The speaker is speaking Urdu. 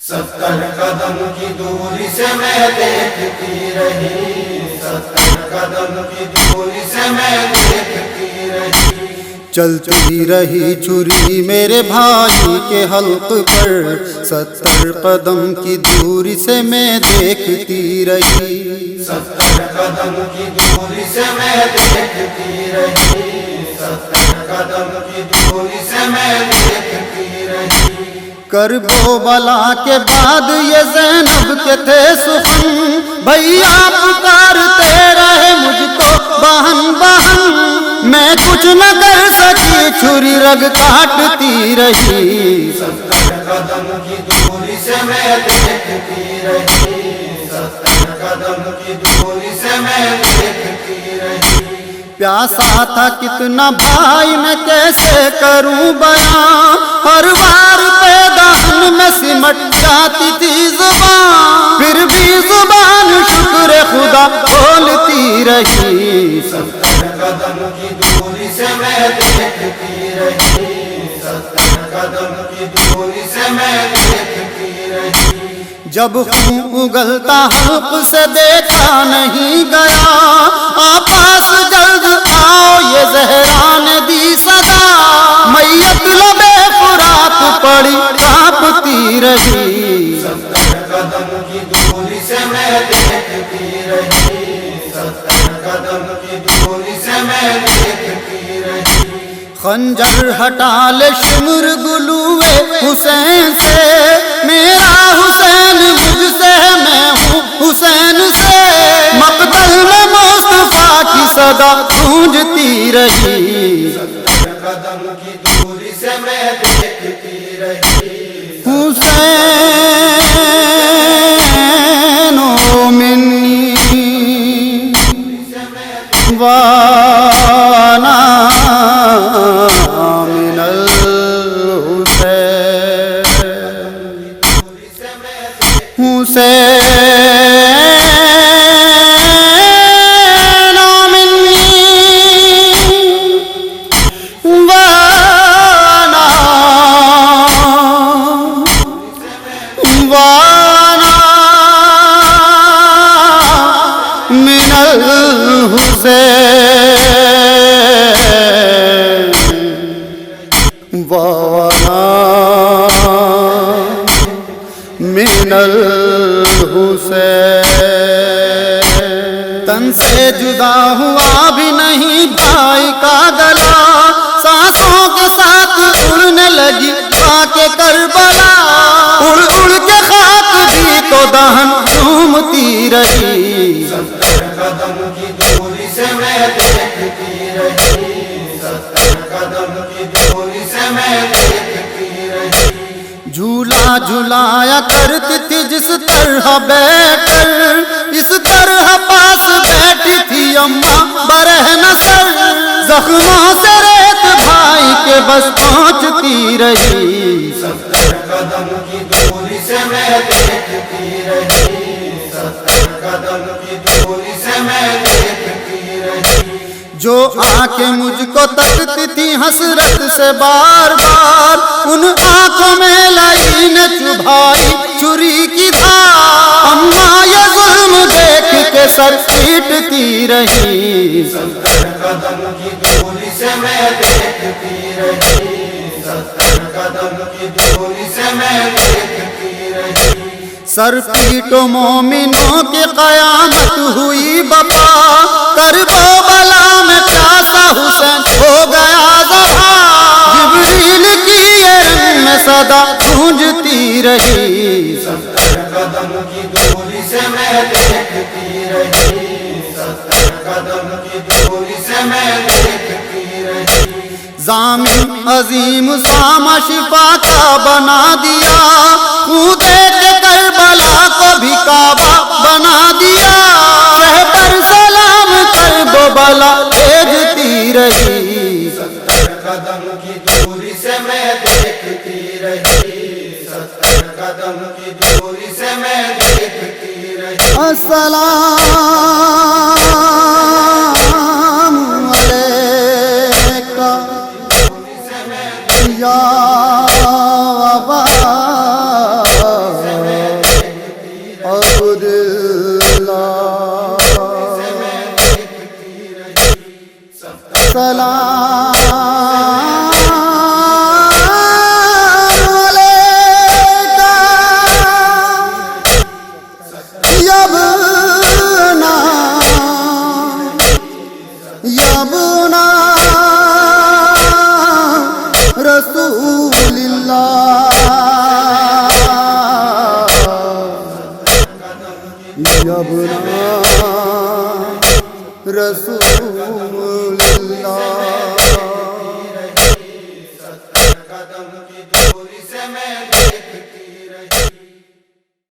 70 قدم کی دوری سے میں دیکھتی رہی، 70 قدم کی دوری سے میں دیکھتی رہی، چلتی رہی چھری میرے بھائی کے حلق پر، 70 قدم کی دوری سے میں دیکھتی رہی، 70 قدم کی دوری سے میں دیکھتی رہی، 70 قدم کی دوری سے میں دیکھتی رہی۔ کرب و بلا کے بعد یہ زینب کے تھے سخن، بھیا پکارتے رہے مجھ کو بہن بہن، میں کچھ نہ کر سکی چھری رگ کاٹتی رہی، 70 قدم کی دوری سے میں دیکھتی رہی، 70 قدم کی دوری سے میں دیکھتی رہی۔ پیاسا تھا کتنا بھائی میں کیسے کروں بیان، ہر بار پہ دہن میں سمٹ جاتی تھی زبان، پھر بھی زبان شکر خدا بولتی رہی، 70 قدم کی دوری سے میں دیکھتی رہی، 70 قدم کی دوری سے میں دیکھتی رہی۔ جب خون اگلتا حلق سے دیکھا نہیں گیا، آپاس جلد آؤ یہ زہرا نے دی صدا، میت لبے فرات پڑی کانپتی رہی، 70 قدم کی دوری سے میں دیکھتی رہی، 70 قدم کی دوری سے میں دیکھتی رہی۔ خنجر ہٹا لے شمر گلوے حسین سے، میرا حسین مجھ سے میں ہوں حسین سے، مقتل میں مصطفیٰ کی صدا گونجتی رہی، 70 قدم کی دوری سے میں دیکھتی رہی، حسین منی وانا من الحسین، حسین منی وانا من الحسین، وانا من الحسین، تن سے جدا ہوا بھی نہیں بھائی کا گلا، سانسوں کے ساتھ اڑنے لگی خاک کربلا، اڑ اڑ کے خاک بھی تو دہن چومتی رہی، 70 قدم کی دوری سے میں دیکھتی رہی، 70 قدم کی دوری سے میں دیکھتی رہی۔ جھولا جھلایا کرتی تھی جس طرح بیٹھ کر، اس طرح پاس بیٹھی تھی اماں برہن سر، زخموں سے ریت بھائی کے بس پہنچتی رہی، 70 قدم کی دوری سے میں دیکھتی رہی، 70 قدم کی دوری سے میں دیکھتی رہی۔ جو آنکھیں مجھ کو تکتی تھی حسرت سے بار بار، ان آنکھوں میں لائی نے چبھائی چھری کی دھار، اماں یہ ظلم دیکھ کے سر پیٹتی رہی، 70 قدم کی دوری سے میں دیکھتی رہی، 70 قدم کی دوری سے میں دیکھتی رہی۔ سر پیٹو مومنوں کی قیامت ہوئی بپا، کرب و بلا میں پیاسا حسین ہو گیا ذبح، جبریل کی یہ رنگ میں صدا گونجتی رہی، 70 قدم کی دوری سے میں دیکھتی رہی، 70 قدم کی دوری سے میں دیکھتی رہی۔ ضامن عظیم سامہ شفا کا بنا دیا، خود کے کربلا کو بھی کعبہ بنا دیا، شہ پر سلام کرب و بلا بھیجتی رہی، 70 قدم کی دوری سے میں دیکھتی رہی، 70 قدم کی دوری سے میں دیکھتی رہی۔ السلام علیکہ یا ابا یبنا رسول اللہ یبنا رسول اللہ